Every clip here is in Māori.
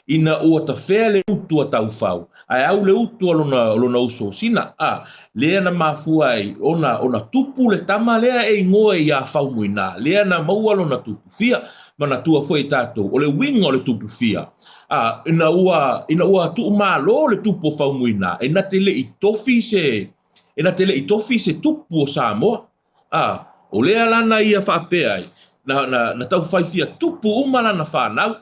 ina ua tafea le utu a taufau ai au le utu lona usosina lea na mafua ai ona tupu le tama lea e ingoa ia faumuina lea na maua lona tupu fia mana tua foi tatou o le winga o le tupu fia ina ua tu malo le tupu faumuina ina tele itofi se tupu o Samoa o lea lana ia faapea ai na taufai fia tupu uma lana fanau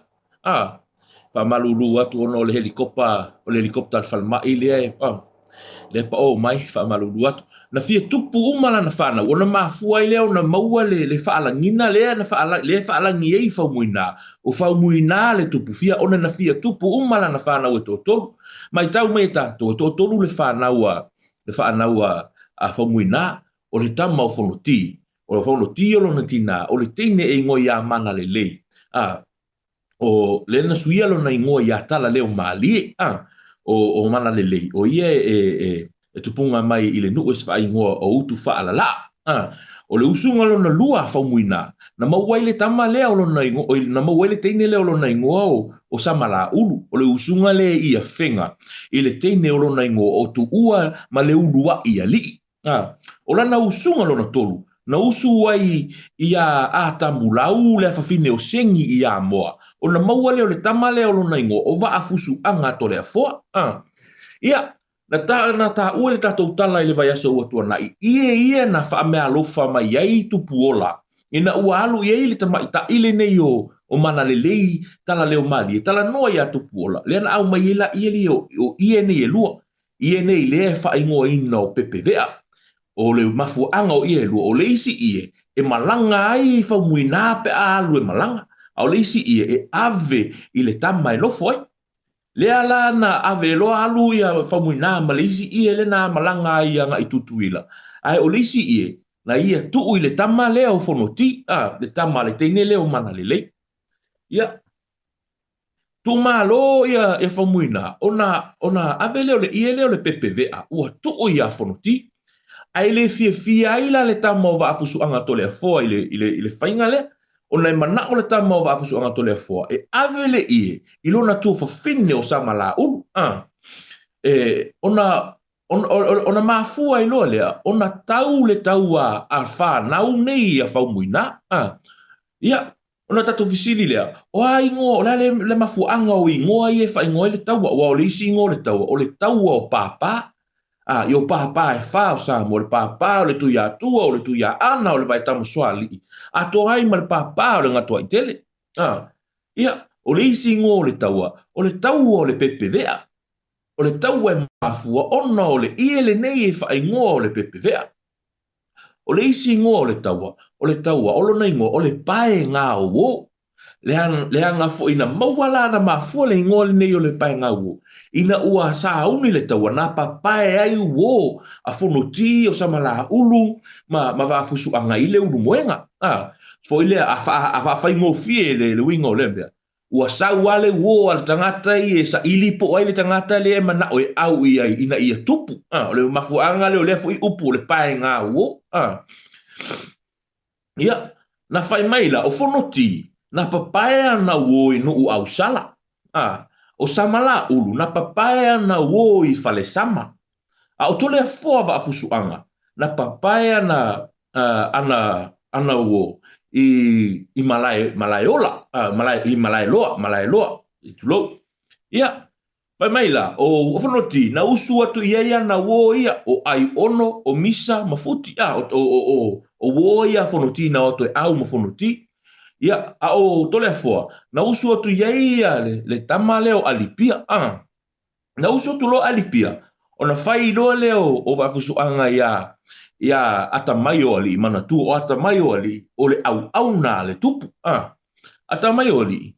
malulu atu ona o le helikopta falmai lea le pa o mai malulu atu na fia tupu uma lana fanau ona mafua i lea ona maua le faalangina lea le faalangi ei faumuina o faumuina le tupu fia ona na fia tupu uma lana fanau e totolu mai tau mai tatou e totolu le fanau a faumuina o le tama o fonoti o fonoti o lona tina o le teine e ngoi ia mana lelei o lena suia lona ingoa ia tala leo mali o mana lelei o ia e tupunga mai i le nuu e sfa ingoa o utu faalala o le usunga lona lua faumuina na maua i le tama lea o lona ingoa na maua i le teine lea o lona ingoa o samala ulu o le usunga le ia fenga i le teine o lona ingoa o tu ua ma le ulua ia li o lana usunga lona tolu na usu ai ia atamulau le fafine o sengi ia moa o na maua leo le tama leo lona ingoa o va afusu anga to le afoa ia na ta ua le tatou tala i le vai asa ua tuanai ia na faamea alofa mai ai tupuola ina ua alu ia i le tamaita ile nei o mana lelei tala leo mali tala noa ia tupuola le na au mai ila o ia nei e lua ia nei le faingoa ina o pepe vea o le mafuanga o ia lua o le isi ie e malanga ai faumuina pe alu e malanga o le isi ie e ave i le tama e lofo ai le ala na ave lo alu ia faumuina ma le isi ie le na malanga ai anga i tutuila ai o le isi ie na ia tuu i le tama lea o fonoti le tama le teine leo mana lelei ia tu malo ia e faumuina ona ave leo le ie leo le pepe vea ua tuu ia fonoti ai le fia ai la le tama o vaafusu anga tole afoa i le fainga le ona mana o le tama o vaafusu anga tole afoa e ave le ie i lona tu fafine o samala ulu ona mafua i loa lea ona tau le taua a whanau nei a faumuina ia ona tatu fisili lea o a ingo o le mafuanga o ingoa i e whaingoa i le taua o le isi ingo le taua o le taua o papa yo papa e fa o sa mo le papa o le tu ya tua o le tu ya ana o le vai tamu swali a to ai mal papa o le ngato ai tele ia o le isi ngo o le taua o le pepe vea o le taua e mafua ona o le iele nei e fa ngo o le pepe vea o le isi ngo o le taua o lo nei ngo o le pae nga o le anga fo ina mawala na mafua le ngo le nei o le pae nga o ina ua sa uni le taua na papae ai uo a fonoti o samala ulu ma vafusu anga i le ulu moenga fo ile a fa ingo fie le wingo le bea ua sa wale uo al tangata i sa ilipo ai le tangata le mana o au i ai ina ia tupu le mafu anga le fo i upu le pae nga uo ia na fai maila o fonoti na papae na uo i no au sala o samala ulu na papaya na wo i fale sama o tole fo va fusuanga na papaya na ana wo i malayola malayola i tulo ia pa maila o fonoti na usu atu ia na wo ia o ai ono o misa mafuti o wo ia fonoti na o to au mafonoti ia o tole fo na usu atu ia le tama leo alipia na usu tu lo alipia ona fai lo leo o va fusu anga ia atamayo ali mana tu o atamayo ali o le au na le tupu atamayo ali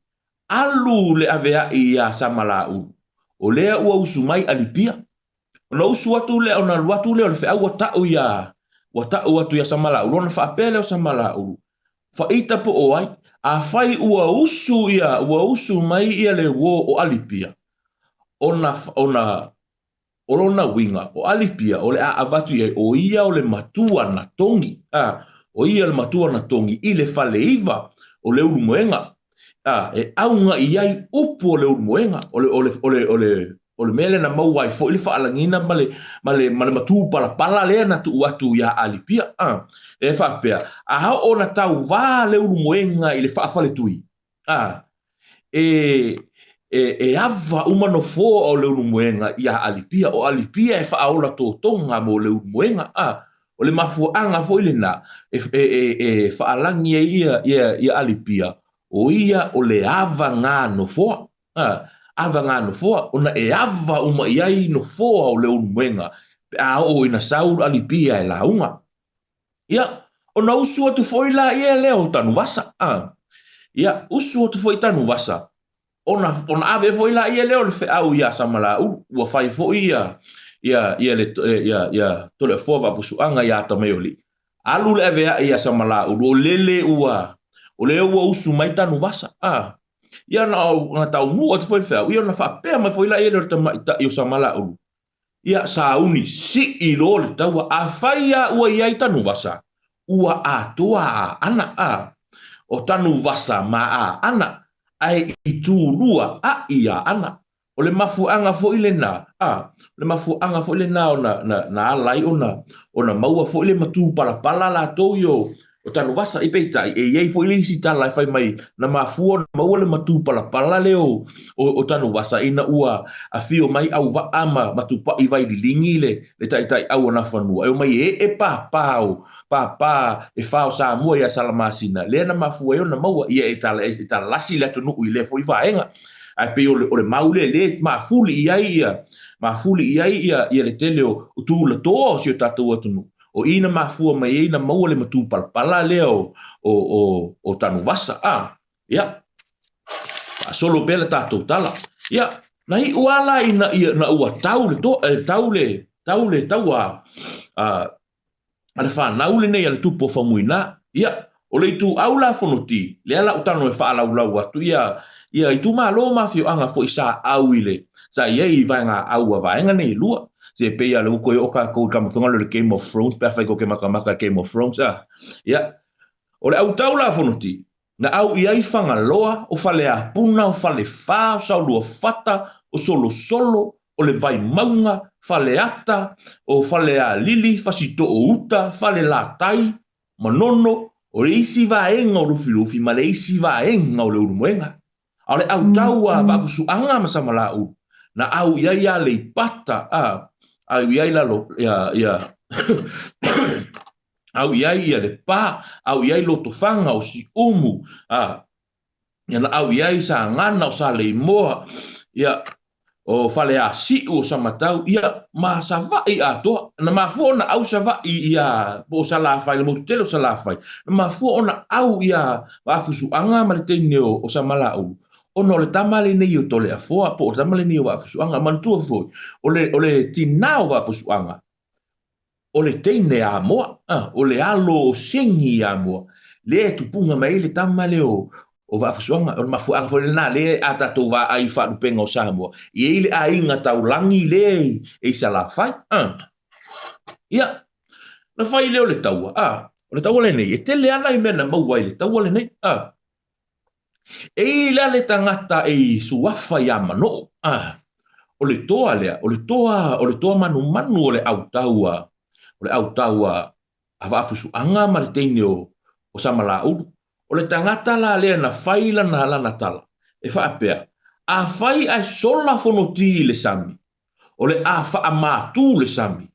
alu le avea ia samala o le ua usu mai alipia ona usu atu le ona watu le o le fe au watau atu ia samala ona fa apele o samala fa ita po o ai a fai ua usu mai ia le wo o alipia ona winga o alipia o le a avatu ia o ia o le matua na tongi o ia le matua na tongi i le fale iva o le ulu moenga e aunga iai upu o le moenga o le mele na mau ai fo ile fa alangina male matu pala le na tu watu ya alipia e fa pe a ona tau va le moenga ile fa fa le tui e ava uma no fo o le moenga ia alipia o alipia e fa aula to tonga mo le moenga o le mafuanga fo ile na e fa alangi ia alipia o ia o le ava ngā no foa. Ava ngā no foa. Ona e ava uma iai no foa o le unuenga. Pe a o ina saur alipia e launga. Ia, ona usu atu foi la ia leo tanu wasa. Ia, usu atu foi tanu wasa. Ona ave foi la ia leo le fe au ia samala ua fai foi ia tole foa wa fusuanga ia tameoli. Alu le ave ia samala o lele ua o le ua usu mai tanu wasa. Ia na tau nu atu foi fea. Ia na whapea mai foi la ia leo tama i o samala ulu. Ia sauni si i lo le taua a whaia ua iai tanu wasa. Ua a toa a ana o tanu wasa ma a ana. Ai i tū lua a ia ana. O le mafuanga fo ile na. Le mafuanga fo ile na na alai ona maua fo ile matu pala la tau yo. O tanu wasa i peitai e iei fo ile isi tala e fai mai na mafua na maua le matu pala leo o tanu wasa ina ua a fio mai au wa ama matu pa i vai lingi le tai au na fanua. E mai e papa e fao sa mua ia salamasina. Le na mafua yo na maua ia e tala lasi le atu nuku i le fo i vaenga. Ai pe o le maule le mafuli iai ia le tele o tu le toa o sio tatou atunu. O ina mafua mai ina maua le matu pala leo o tanu wasa. Ia. Solo pele tatou tala. Ia. Na hi uala ina na ua tau le taua ale whanau le nei ale tupo whamuina. Ia. O le tu aula fonoti. Le ala utano e wha lau atu. Ia i tu malo mafio anga fo isa auile. Sa iei vanga aua vaenga nei lua. Se peia le uko oka ko kamathonga le Game of Thrones. Pea fai ko ke makamaka Game of Thrones. Ia. O le au taula fonoti. Na au iai whanga loa. O fale a puna. O fale wha. O saulua fata. O solo. O le vai maunga. Fale ata. O fale a lili. Fasito o uta. Fale la tai. Manono. O le isi vaenga o rufi ma le isi vaenga o le urumoenga. O le au taua vakusuanga masama la u. Na au iai a le pata. Au iai lalo. Au iai ia le pa. Au iai lo tofanga o si umu. Na au iai sa ngana o sa le moa. Ia. O fale a si o samatau. Ia. Ma sa vai a toa. Na mafua na au sa vai ia. Po sa la fai. Le motu telo sa la fai. Na mafua na au ia. Vakusuanga ma le teine o samala u. Ono le tamale nei o tole a foa, po o tamale nei o wafusuanga, mantua foi. O le tinao wafusuanga. O le teine a moa, o le alo o sengi a moa. Le e tupunga mai le tamale o wafusuanga, o le mafuanga foi le na, le a tatou wa ai wharupenga o Samoa. I ele a inga tau langi le e sa la fai. Ia, na fai leo le taua, o le taua le nei, e tele ana i mena mauai le taua le nei, e la le tangata e suafa ya mano o le toa manu o le autaua ava fusu anga ma le teine o samala o le tangata la le na faila na lana tala e fa apea a fai ai sola fonoti le sami o le a fa amatu le sami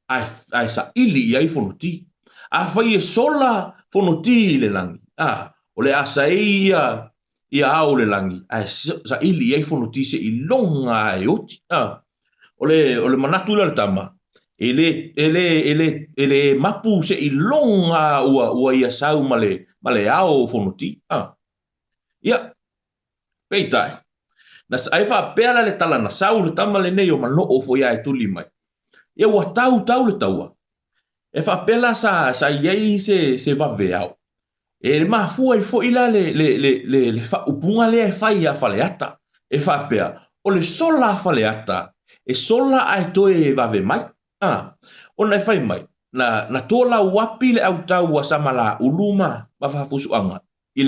ai sa ili ai fonoti a fai e sola fonoti le langi o le asaia ia au le langi ai sa ili ai fonoti se ilonga e oti o le manatu le tama ele mapu se ilonga ua ia sau male au fonoti ia peitai na ai fa pela le tala na sau le tama le nei o mano o fo ia e tuli mai ia ua tau le taua e fa pela sa iei se va veau e le mafua i fo ila le fa upunga le e fai a faleata e fa pea o le sola faleata e sola ai toe va ve mai ona e fai mai na tola wapi le au tau wa samala uluma ma fa fusuanga